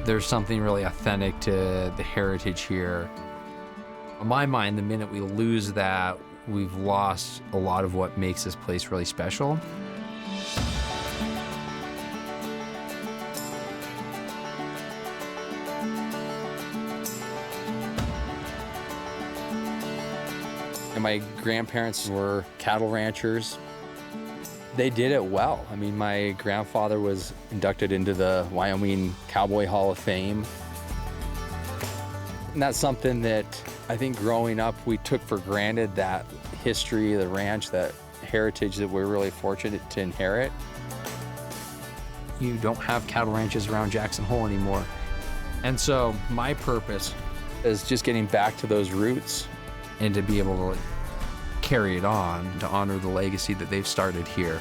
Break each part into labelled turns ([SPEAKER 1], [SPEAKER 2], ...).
[SPEAKER 1] There's something really authentic to the heritage here. In my mind, the minute we lose that, we've lost a lot of what makes this place really special. And my grandparents were cattle ranchers. They did it well. I mean, my grandfather was inducted into the Wyoming Cowboy Hall of Fame. And that's something that I think growing up, we took for granted, that history of the ranch, that heritage that we're really fortunate to inherit. You don't have cattle ranches around Jackson Hole anymore. And so my purpose is just getting back to those roots and to be able to carry it on, to honor the legacy that they've started here.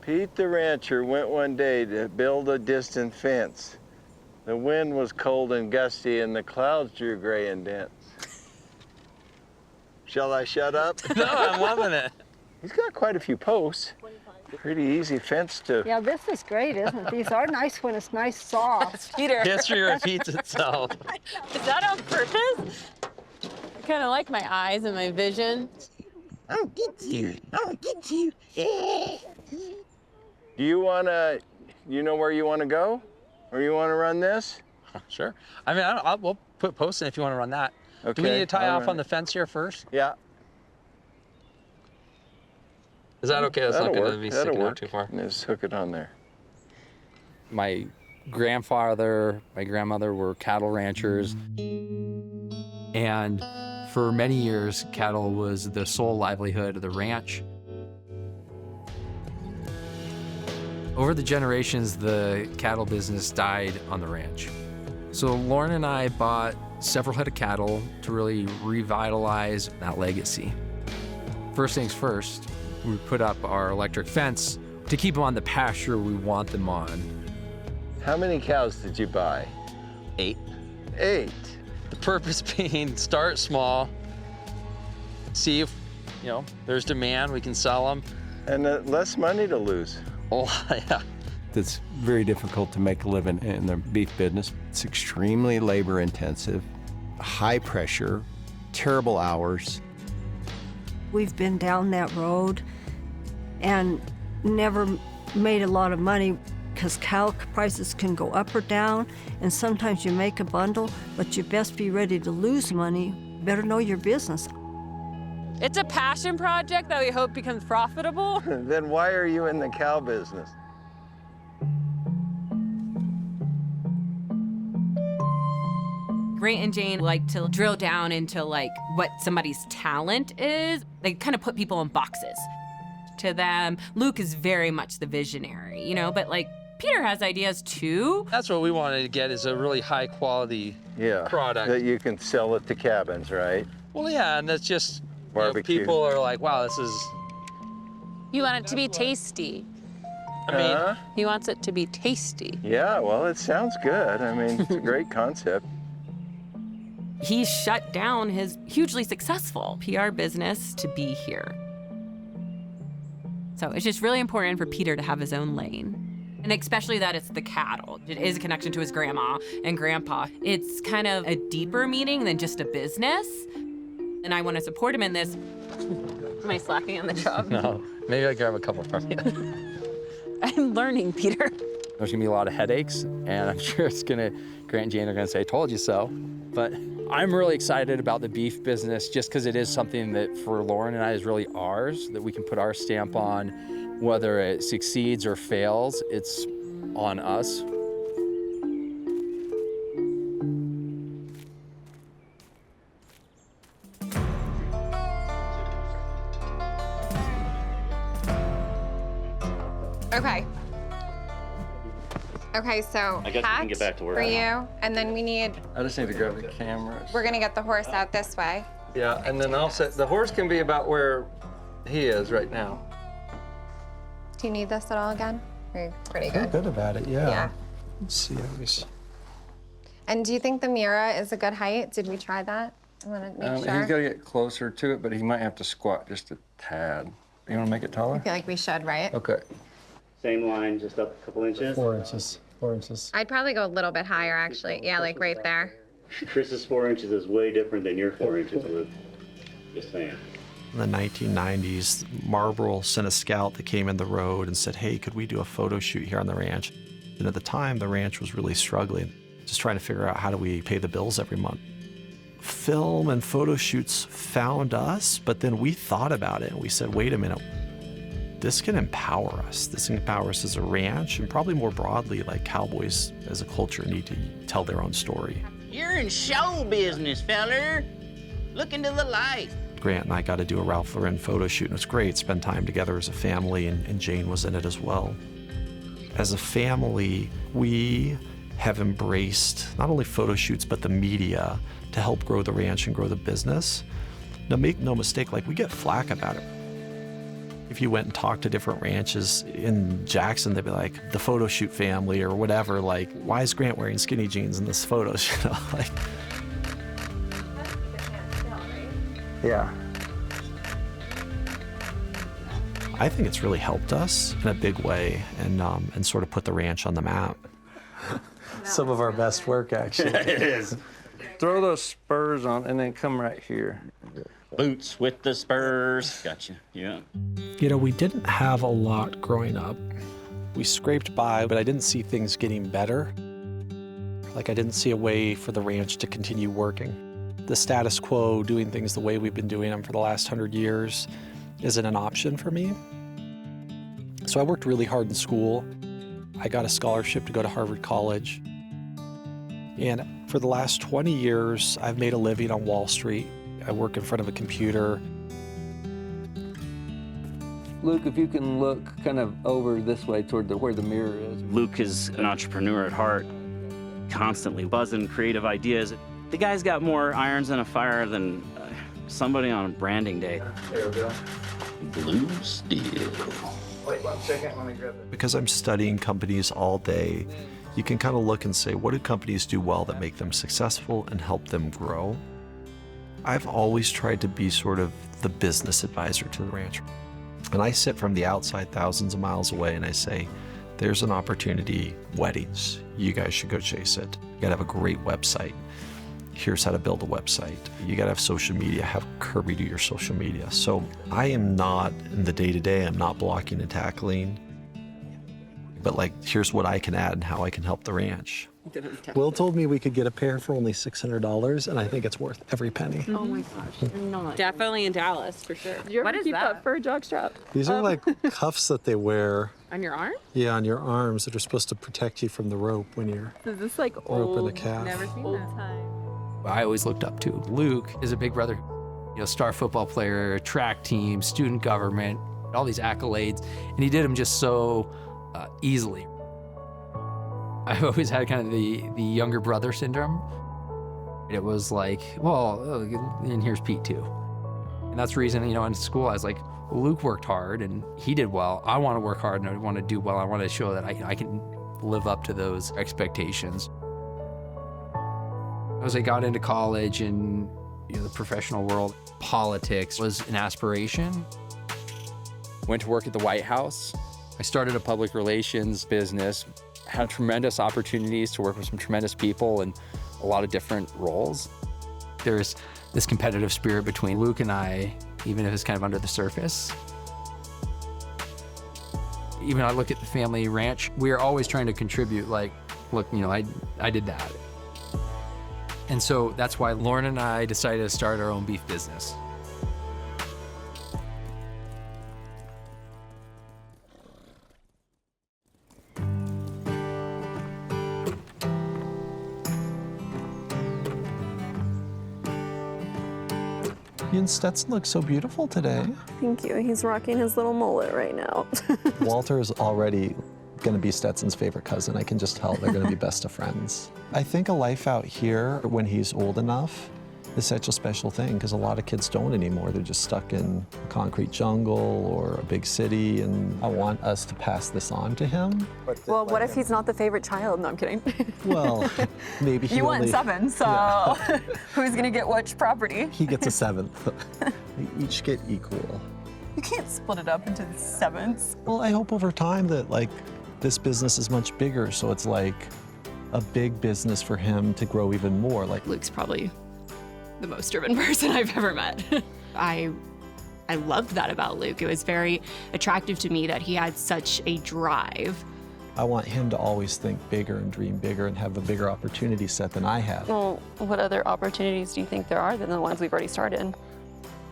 [SPEAKER 2] Pete the rancher went one day to build a distant fence. The wind was cold and gusty, and the clouds drew gray and dense. Shall I shut up?
[SPEAKER 1] No, I'm loving it.
[SPEAKER 2] He's got quite a few posts. Pretty easy fence to...
[SPEAKER 3] Yeah, this is great, isn't it? These are nice when it's nice soft.
[SPEAKER 4] Peter.
[SPEAKER 1] History repeats itself.
[SPEAKER 4] Is that on purpose? I kind of like my eyes and my vision.
[SPEAKER 2] I'll get you. I'll get you. Do you wanna, you know where you wanna go? Or you wanna run this?
[SPEAKER 1] Sure. I mean, we'll put posts in if you want to run that.
[SPEAKER 2] Okay.
[SPEAKER 1] Do we need to tie
[SPEAKER 2] I'll
[SPEAKER 1] off
[SPEAKER 2] run
[SPEAKER 1] on the fence here first?
[SPEAKER 2] Yeah.
[SPEAKER 1] Is that okay? That's not going to be
[SPEAKER 2] That'll
[SPEAKER 1] sticking out
[SPEAKER 2] work.
[SPEAKER 1] too far.
[SPEAKER 2] And just hook it on there.
[SPEAKER 1] My grandfather, my grandmother were cattle ranchers. And for many years, cattle was the sole livelihood of the ranch. Over the generations, the cattle business died on the ranch. So Lauren and I bought several head of cattle to really revitalize that legacy. First things first, we put up our electric fence to keep them on the pasture we want them on.
[SPEAKER 2] How many cows did you buy?
[SPEAKER 1] 8.
[SPEAKER 2] 8.
[SPEAKER 1] The purpose being start small, see if, there's demand, we can sell them.
[SPEAKER 2] And less money to lose.
[SPEAKER 1] Oh, yeah.
[SPEAKER 5] It's very difficult to make a living in the beef business. It's extremely labor intensive, high pressure, terrible hours.
[SPEAKER 3] We've been down that road and never made a lot of money because cow prices can go up or down, and sometimes you make a bundle, but you best be ready to lose money. Better know your business.
[SPEAKER 4] It's a passion project that we hope becomes profitable.
[SPEAKER 2] Then why are you in the cow business?
[SPEAKER 6] Grant and Jane like to drill down into what somebody's talent is. They kind of put people in boxes. To them, Luke is very much the visionary, but Peter has ideas too.
[SPEAKER 1] That's what we wanted to get, is a really high quality product.
[SPEAKER 2] That you can sell it to cabins, right?
[SPEAKER 1] Well, yeah, and that's just,
[SPEAKER 2] Barbecue.
[SPEAKER 1] people are like, wow, this is...
[SPEAKER 4] You want it to be tasty.
[SPEAKER 1] I mean,
[SPEAKER 4] He wants it to be tasty.
[SPEAKER 2] Yeah, well, it sounds good. I mean, it's a great concept.
[SPEAKER 6] He shut down his hugely successful PR business to be here. So it's just really important for Peter to have his own lane. And especially that it's the cattle. It is a connection to his grandma and grandpa. It's kind of a deeper meaning than just a business. And I want to support him in this. Am I slacking on the job?
[SPEAKER 1] no, maybe I'll grab a couple from you.
[SPEAKER 4] I'm learning, Peter.
[SPEAKER 1] There's gonna be a lot of headaches, and I'm sure Grant and Jane are gonna say, told you so. But I'm really excited about the beef business just because it is something that for Lauren and I is really ours, that we can put our stamp on. Whether it succeeds or fails, it's on us.
[SPEAKER 7] Okay, so
[SPEAKER 8] I guess we
[SPEAKER 7] hat
[SPEAKER 8] can get back to where
[SPEAKER 7] for
[SPEAKER 8] I am.
[SPEAKER 7] you, and then we need,
[SPEAKER 2] I just need to grab the cameras.
[SPEAKER 7] we're gonna get the horse out this way.
[SPEAKER 2] Yeah, and then I'll set, the horse can be about where he is right now.
[SPEAKER 7] Do you need this at all again? Or you're pretty
[SPEAKER 5] Feel
[SPEAKER 7] good?
[SPEAKER 5] good about it, yeah.
[SPEAKER 7] Yeah.
[SPEAKER 5] Let's see.
[SPEAKER 7] And do you think the Mira is a good height? Did we try that? I want to make sure.
[SPEAKER 8] He's got to get closer to it, but he might have to squat just a tad. You want to make it
[SPEAKER 7] I
[SPEAKER 8] taller?
[SPEAKER 7] feel like we should, right?
[SPEAKER 8] Okay.
[SPEAKER 9] Same line, just up a couple inches.
[SPEAKER 5] 4 inches. 4 inches.
[SPEAKER 7] I'd probably go a little bit higher, actually. Yeah, like right there.
[SPEAKER 9] Chris's 4 inches is way different than your 4 inches, Luke. Just saying.
[SPEAKER 10] In the 1990s, Marlboro sent a scout that came in the road and said, hey, could we do a photo shoot here on the ranch? And at the time, the ranch was really struggling, just trying to figure out how do we pay the bills every month. Film and photo shoots found us, but then we thought about it and we said, wait a minute, this can empower us. This can empower us as a ranch, and probably more broadly, like cowboys as a culture need to tell their own story.
[SPEAKER 11] You're in show business, feller. Look into the light.
[SPEAKER 10] Grant and I got to do a Ralph Lauren photo shoot, and it was great. Spend time together as a family, and Jane was in it as well. As a family, we have embraced not only photo shoots, but the media to help grow the ranch and grow the business. Now, make no mistake, like, we get flack about it. If you went and talked to different ranches in Jackson, they'd be like, the photo shoot family or whatever, like, why is Grant wearing skinny jeans in this photo? You know, like.
[SPEAKER 8] Yeah.
[SPEAKER 10] I think it's really helped us in a big way and sort of put the ranch on the map.
[SPEAKER 5] Some of our best work, actually.
[SPEAKER 8] It is. Throw those spurs on and then come right here.
[SPEAKER 11] Boots with the spurs. Gotcha. Yeah.
[SPEAKER 10] You know, we didn't have a lot growing up. We scraped by, but I didn't see things getting better. Like, I didn't see a way for the ranch to continue working. The status quo, doing things the way we've been doing them for the last 100 years, isn't an option for me. So I worked really hard in school. I got a scholarship to go to Harvard College. And for the last 20 years, I've made a living on Wall Street. I work in front of a computer.
[SPEAKER 8] Luke, if you can look kind of over this way toward where the mirror is.
[SPEAKER 9] Luke is an entrepreneur at heart, constantly buzzing creative ideas. The guy's got more irons in a fire than somebody on branding day.
[SPEAKER 8] There we go.
[SPEAKER 11] Blue steel.
[SPEAKER 8] Wait 1 second, let me grab it.
[SPEAKER 10] Because I'm studying companies all day, you can kind of look and say, what do companies do well that make them successful and help them grow? I've always tried to be sort of the business advisor to the ranch. And I sit from the outside thousands of miles away and I say, there's an opportunity, weddings, you guys should go chase it. You gotta have a great website. Here's how to build a website. You gotta have social media, have Kirby do your social media. So I am not in the day-to-day, I'm not blocking and tackling, but like, here's what I can add and how I can help the ranch.
[SPEAKER 5] Will told me we could get a pair for only $600, and I think it's worth every penny.
[SPEAKER 4] Oh my gosh, I'm not. Definitely in Dallas, for sure. Did you ever
[SPEAKER 6] What is
[SPEAKER 4] keep
[SPEAKER 6] that?
[SPEAKER 4] fur jockstrap
[SPEAKER 5] These are like cuffs that they wear,
[SPEAKER 4] on your arm?
[SPEAKER 5] yeah, on your arms that are supposed to protect you from the rope when you're
[SPEAKER 4] Is this like
[SPEAKER 5] roping
[SPEAKER 4] old?
[SPEAKER 5] a calf.
[SPEAKER 4] Never seen
[SPEAKER 1] Old
[SPEAKER 4] that.
[SPEAKER 1] I always looked up to. Luke is a big brother, you know, star football player, track team, student government, all these accolades, and he did them just so easily. I've always had kind of the younger brother syndrome. It was like, well, and here's Pete too. And that's the reason, you know, in school I was like, well, Luke worked hard and he did well. I want to work hard and I want to do well. I want to show that I can live up to those expectations. As I got into college and, you know, the professional world, politics was an aspiration. Went to work at the White House. I started a public relations business, had tremendous opportunities to work with some tremendous people in a lot of different roles. There's this competitive spirit between Luke and I, even if it's kind of under the surface. Even I look at the family ranch, we are always trying to contribute, like, look, you know, I did that. And so that's why Lauren and I decided to start our own beef business.
[SPEAKER 10] You and Stetson look so beautiful today.
[SPEAKER 4] Thank you. He's rocking his little mullet right now.
[SPEAKER 5] Walter is already going to be Stetson's favorite cousin. I can just tell they're going to be best of friends. I think a life out here when he's old enough
[SPEAKER 10] It's such a special thing because a lot of kids don't anymore. They're just stuck in a concrete jungle or a big city, and I want us to pass this on to him.
[SPEAKER 12] Well, what if he's not the favorite child? No, I'm kidding.
[SPEAKER 10] Well, maybe he
[SPEAKER 12] You want
[SPEAKER 10] only...
[SPEAKER 12] 7, so who's gonna get which property?
[SPEAKER 10] He gets a 7th. They each get equal.
[SPEAKER 12] You can't split it up into 7s.
[SPEAKER 10] Well, I hope over time that like this business is much bigger, so it's like a big business for him to grow even more. Like
[SPEAKER 13] Luke's probably the most driven person I've ever met. I loved that about Luke. It was very attractive to me that he had such a drive.
[SPEAKER 10] I want him to always think bigger and dream bigger and have a bigger opportunity set than I have.
[SPEAKER 12] Well, what other opportunities do you think there are than the ones we've already started?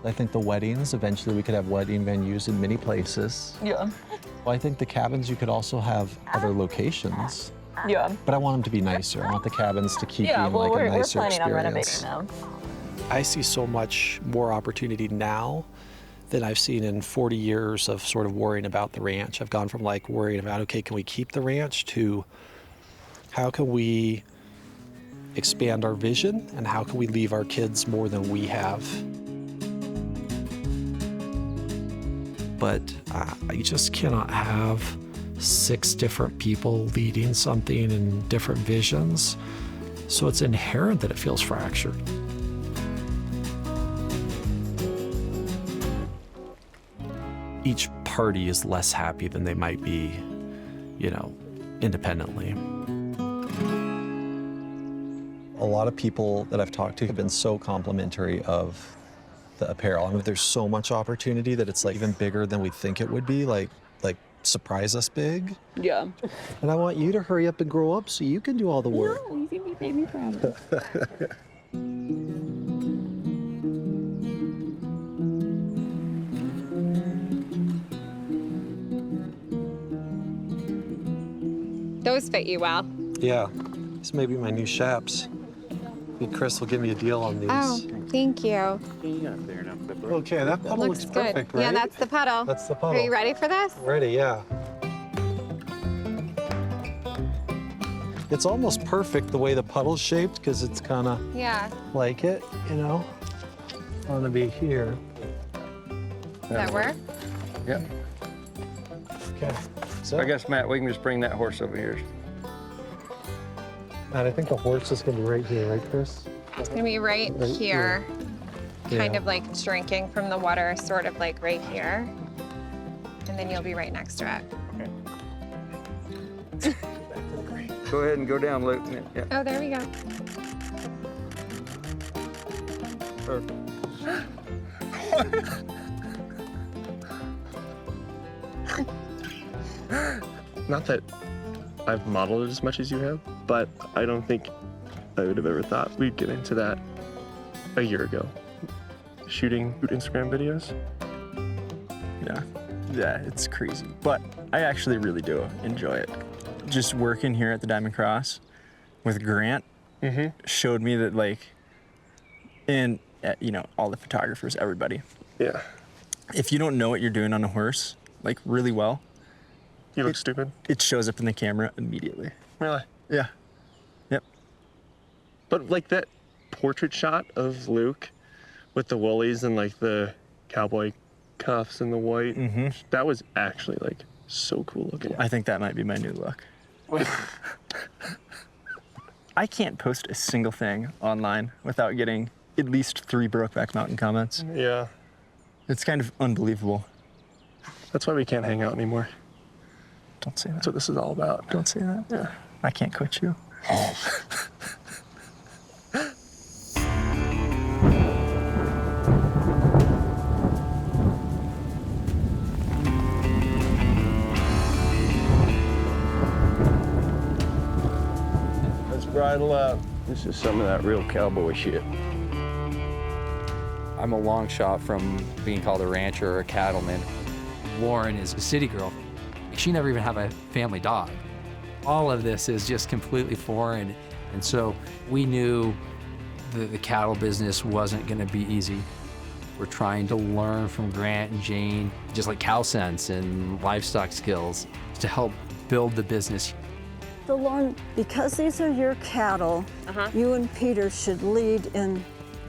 [SPEAKER 10] I think the weddings, eventually we could have wedding venues in many places.
[SPEAKER 12] Yeah.
[SPEAKER 10] Well, I think the cabins, you could also have other locations.
[SPEAKER 12] Yeah.
[SPEAKER 10] But I want them to be nicer. I want the cabins to keep being
[SPEAKER 12] well,
[SPEAKER 10] like a nicer
[SPEAKER 12] we're planning on
[SPEAKER 10] experience.
[SPEAKER 12] renovating them.
[SPEAKER 14] I see so much more opportunity now than I've seen in 40 years of sort of worrying about the ranch. I've gone from like worrying about, okay, can we keep the ranch to how can we expand our vision and how can we leave our kids more than we have? But you just cannot have 6 different people leading something in different visions. So it's inherent that it feels fractured. Each party is less happy than they might be, you know, independently.
[SPEAKER 10] A lot of people that I've talked to have been so complimentary of the apparel. I mean, there's so much opportunity that it's like even bigger than we think it would be, like surprise us big.
[SPEAKER 12] Yeah.
[SPEAKER 10] And I want you to hurry up and grow up so you can do all the work.
[SPEAKER 12] No, you can be baby proud.
[SPEAKER 7] Those fit you well.
[SPEAKER 14] Yeah, these may be my new chaps. Maybe Chris will give me a deal on these.
[SPEAKER 7] Oh, thank you.
[SPEAKER 14] Okay, that puddle
[SPEAKER 7] Looks
[SPEAKER 14] looks
[SPEAKER 7] good.
[SPEAKER 14] perfect, right?
[SPEAKER 7] Yeah, that's the puddle.
[SPEAKER 14] That's the puddle.
[SPEAKER 7] Are you ready for this?
[SPEAKER 14] Ready, yeah. It's almost perfect the way the puddle's shaped because it's kind of
[SPEAKER 7] Yeah.
[SPEAKER 14] like it, you know? I want to be here.
[SPEAKER 7] Does that work?
[SPEAKER 2] Yep.
[SPEAKER 14] Okay. So
[SPEAKER 2] I guess, Matt, we can just bring that horse over here.
[SPEAKER 14] and I think the horse is going to be right here, right, Chris?
[SPEAKER 7] It's gonna be right here. Kind of like drinking from the water, sort of like right here. And then you'll be right next to it.
[SPEAKER 2] Go ahead and go down, Luke. Yeah.
[SPEAKER 7] Oh, there we go.
[SPEAKER 15] Not that I've modeled it as much as you have, but I don't think I would have ever thought we'd get into that a year ago. Shooting Instagram videos.
[SPEAKER 16] Yeah, it's crazy. But I actually really do enjoy it. Just working here at the Diamond Cross with Grant showed me that, like, and, you know, all the photographers, everybody.
[SPEAKER 15] Yeah.
[SPEAKER 16] If you don't know what you're doing on a horse, like, really well,
[SPEAKER 15] you look stupid.
[SPEAKER 16] It shows up in the camera immediately.
[SPEAKER 15] Really?
[SPEAKER 16] Yeah. Yep.
[SPEAKER 15] But, like, that portrait shot of Luke with the woolies and, like, the cowboy cuffs and the white, that was actually, like, so cool looking.
[SPEAKER 16] I think that might be my new look. I can't post a single thing online without getting at least 3 Brokeback Mountain comments.
[SPEAKER 15] Yeah.
[SPEAKER 16] It's kind of unbelievable.
[SPEAKER 15] That's why we can't hang out anymore.
[SPEAKER 16] Don't say that.
[SPEAKER 15] That's what this is all about.
[SPEAKER 16] Don't say that.
[SPEAKER 15] Yeah.
[SPEAKER 16] I can't quit you.
[SPEAKER 2] Let's bridle up. This is some of that real cowboy shit.
[SPEAKER 1] I'm a long shot from being called a rancher or a cattleman. Lauren is a city girl. She never even had a family dog. All of this is just completely foreign. And so we knew the cattle business wasn't gonna be easy. We're trying to learn from Grant and Jane, just like cow sense and livestock skills to help build the business.
[SPEAKER 3] So Lauren, because these are your cattle, you and Peter should lead in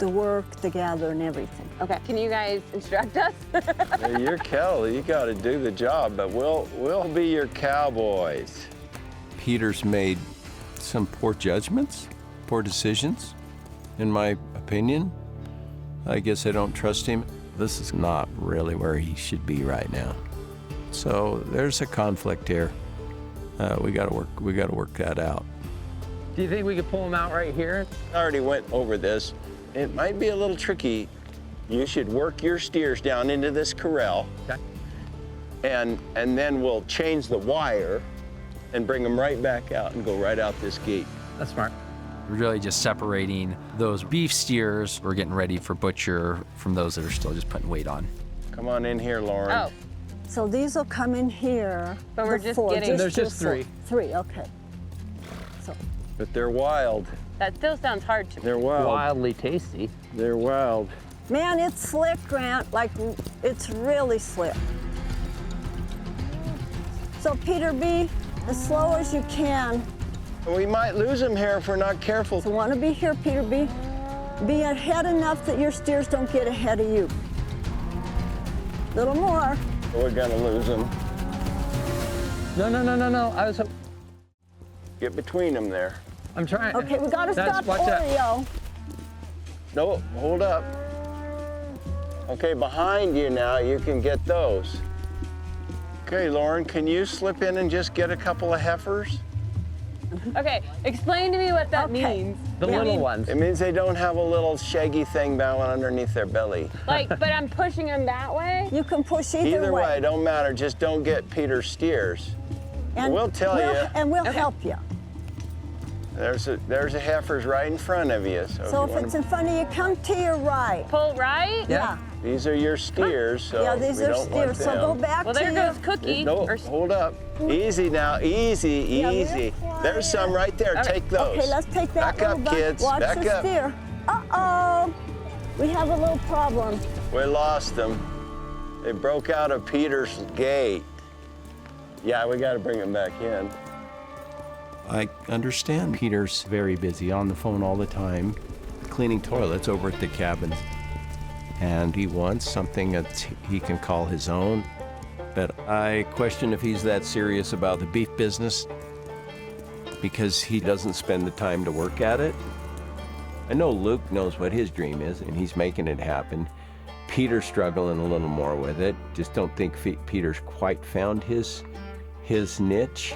[SPEAKER 3] the work, the gather, and everything.
[SPEAKER 4] Okay, can you guys instruct us?
[SPEAKER 2] Yeah, you're Kelly, you gotta do the job, but we'll be your cowboys.
[SPEAKER 5] Peter's made some poor judgments, poor decisions, in my opinion. I guess I don't trust him. This is not really where he should be right now. So there's a conflict here. We gotta work that out.
[SPEAKER 8] Do you think we could pull him out right here?
[SPEAKER 2] I already went over this. It might be a little tricky. You should work your steers down into this corral.
[SPEAKER 8] Okay.
[SPEAKER 2] And then we'll change the wire and bring them right back out and go right out this gate.
[SPEAKER 8] That's smart.
[SPEAKER 1] We're really just separating those beef steers. We're getting ready for butcher from those that are still just putting weight on.
[SPEAKER 2] Come on in here, Lauren.
[SPEAKER 4] Oh,
[SPEAKER 3] So these will come in here.
[SPEAKER 4] But we're
[SPEAKER 3] the
[SPEAKER 4] just
[SPEAKER 3] four,
[SPEAKER 4] getting-
[SPEAKER 8] There's just
[SPEAKER 3] the four.
[SPEAKER 8] three.
[SPEAKER 3] Three, okay. So
[SPEAKER 2] But they're wild.
[SPEAKER 4] that still sounds hard to me.
[SPEAKER 2] They're wild.
[SPEAKER 8] Wildly tasty.
[SPEAKER 2] They're wild.
[SPEAKER 3] man, it's slick, Grant. Like, it's really slick. So Peter, be as slow as you can.
[SPEAKER 2] We might lose them here if we're not careful.
[SPEAKER 3] So want to be here, Peter, be ahead enough that your steers don't get ahead of you. Little more.
[SPEAKER 2] We're gonna lose them.
[SPEAKER 8] No. I was.
[SPEAKER 2] Get between them there.
[SPEAKER 8] I'm trying.
[SPEAKER 3] Okay, we gotta stop
[SPEAKER 8] watch out.
[SPEAKER 3] Oreo.
[SPEAKER 2] No, hold up. Okay, behind you now, you can get those. Okay, Lauren, can you slip in and just get a couple of heifers?
[SPEAKER 4] Okay, explain to me what that means.
[SPEAKER 8] The little ones.
[SPEAKER 2] It means they don't have a little shaggy thing down underneath their belly.
[SPEAKER 4] Like, but I'm pushing them that way?
[SPEAKER 3] You can push
[SPEAKER 2] Either way, don't matter. Just don't get Peter's steers.
[SPEAKER 3] And
[SPEAKER 2] we'll tell you.
[SPEAKER 3] And we'll help you.
[SPEAKER 2] There's a heifer's right in front of you.
[SPEAKER 3] So
[SPEAKER 2] if
[SPEAKER 3] if it's in front of you, come to your right.
[SPEAKER 4] Pull right?
[SPEAKER 3] Yeah.
[SPEAKER 2] These are your steers, so
[SPEAKER 3] yeah, these
[SPEAKER 2] we
[SPEAKER 3] are
[SPEAKER 2] don't want
[SPEAKER 3] steers. So go
[SPEAKER 2] them.
[SPEAKER 3] back
[SPEAKER 4] Well,
[SPEAKER 3] to
[SPEAKER 4] there goes Cookie.
[SPEAKER 2] No, hold up. Easy now, easy,
[SPEAKER 3] Yeah,
[SPEAKER 2] easy.
[SPEAKER 3] we're
[SPEAKER 2] There's some right there.
[SPEAKER 4] Okay.
[SPEAKER 2] Take those.
[SPEAKER 3] Okay, let's take that
[SPEAKER 2] Back up,
[SPEAKER 3] little
[SPEAKER 2] kids.
[SPEAKER 3] Watch
[SPEAKER 2] Back
[SPEAKER 3] the
[SPEAKER 2] up.
[SPEAKER 3] steer. Uh-oh. We have a little problem.
[SPEAKER 2] We lost them. They broke out of Peter's gate. Yeah, we got to bring them back in.
[SPEAKER 5] I understand Peter's very busy on the phone all the time, cleaning toilets over at the cabin. And he wants something that he can call his own. But I question if he's that serious about the beef business because he doesn't spend the time to work at it. I know Luke knows what his dream is, and he's making it happen. Peter's struggling a little more with it. Just don't think Peter's quite found his niche.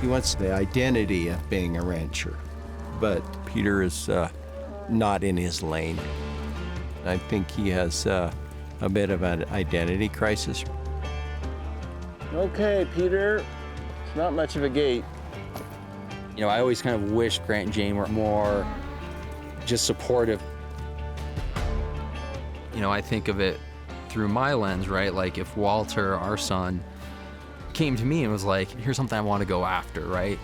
[SPEAKER 5] He wants the identity of being a rancher, but Peter is not in his lane. I think he has a bit of an identity crisis.
[SPEAKER 2] Okay, Peter. It's not much of a gate.
[SPEAKER 1] You know, I always kind of wish Grant and Jane were more just supportive. You know, I think of it through my lens, right? Like if Walter, our son, came to me and was like, here's something I want to go after, right?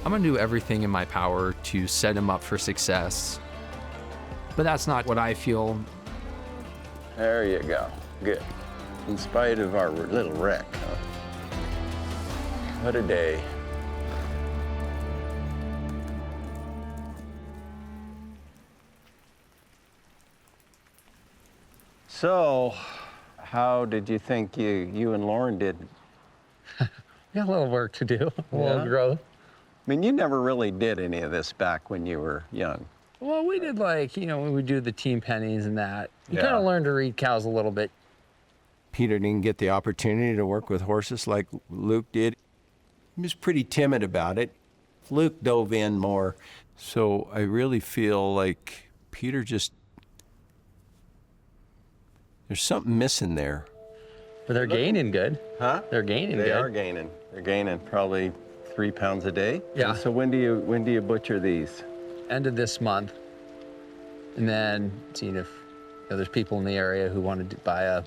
[SPEAKER 1] I'm gonna do everything in my power to set him up for success. But that's not what I feel.
[SPEAKER 2] There you go. Good. In spite of our little wreck, huh? What a day. So, how did you think you and Lauren did?
[SPEAKER 8] We got a little work to do, a little
[SPEAKER 2] Yeah.
[SPEAKER 8] growth.
[SPEAKER 2] I mean, you never really did any of this back when you were young.
[SPEAKER 8] Well, we did like, you know, when we do the team pennies and that. You
[SPEAKER 2] Yeah.
[SPEAKER 8] kind of learned to read cows a little bit.
[SPEAKER 5] Peter didn't get the opportunity to work with horses like Luke did. He was pretty timid about it. Luke dove in more. So I really feel like Peter just, there's something missing there.
[SPEAKER 8] But they're gaining good.
[SPEAKER 2] Huh?
[SPEAKER 8] They're gaining
[SPEAKER 2] They
[SPEAKER 8] good.
[SPEAKER 2] are gaining. They're gaining probably 3 pounds a day.
[SPEAKER 8] Yeah.
[SPEAKER 2] And so when do you butcher these?
[SPEAKER 8] End of this month. And then seeing if there's people in the area who wanted to buy a.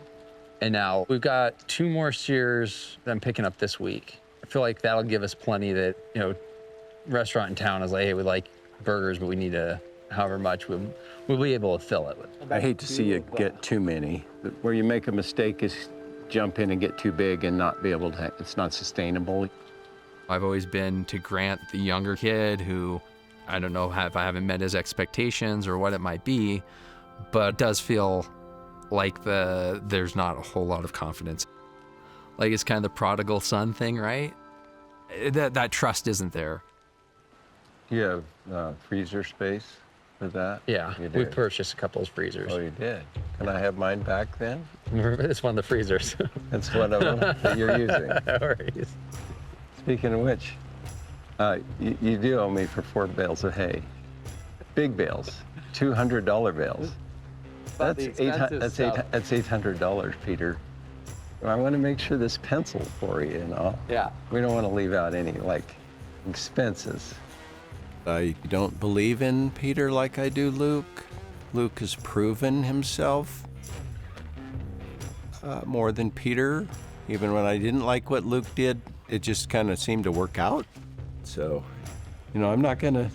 [SPEAKER 8] And now we've got 2 more steers that I'm picking up this week. I feel like that'll give us plenty that, you know, restaurant in town is like, hey, we like burgers, but we need however much we'll be able to fill it with.
[SPEAKER 2] I hate to see you get too many. Where you make a mistake is jump in and get too big and not be able to, it's not sustainable.
[SPEAKER 1] I've always been to Grant, the younger kid who I don't know if I haven't met his expectations or what it might be, but it does feel like there's not a whole lot of confidence. Like it's kind of the prodigal son thing, right? That trust isn't there.
[SPEAKER 2] You have freezer space for that?
[SPEAKER 8] Yeah,
[SPEAKER 2] You
[SPEAKER 8] we
[SPEAKER 2] did.
[SPEAKER 8] purchased a couple of freezers.
[SPEAKER 2] Oh, you did? Can I have mine back then?
[SPEAKER 8] It's one of the freezers.
[SPEAKER 2] That's one of them that you're using.
[SPEAKER 8] No worries.
[SPEAKER 2] Speaking of which, you do owe me for 4 bales of hay. Big bales, $200 bales. That's $800, Peter. I want to make sure this pencil for you, you know?
[SPEAKER 8] Yeah.
[SPEAKER 2] We don't want to leave out any, like, expenses.
[SPEAKER 5] I don't believe in Peter like I do Luke. Luke has proven himself more than Peter. Even when I didn't like what Luke did, it just kind of seemed to work out. So, I'm not going to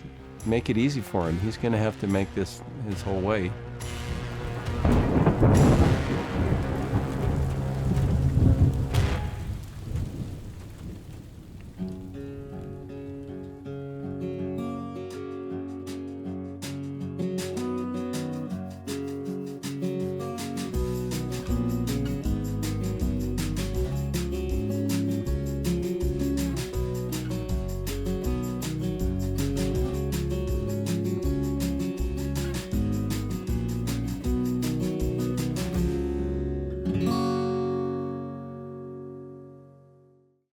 [SPEAKER 5] make it easy for him. He's going to have to make this his whole way.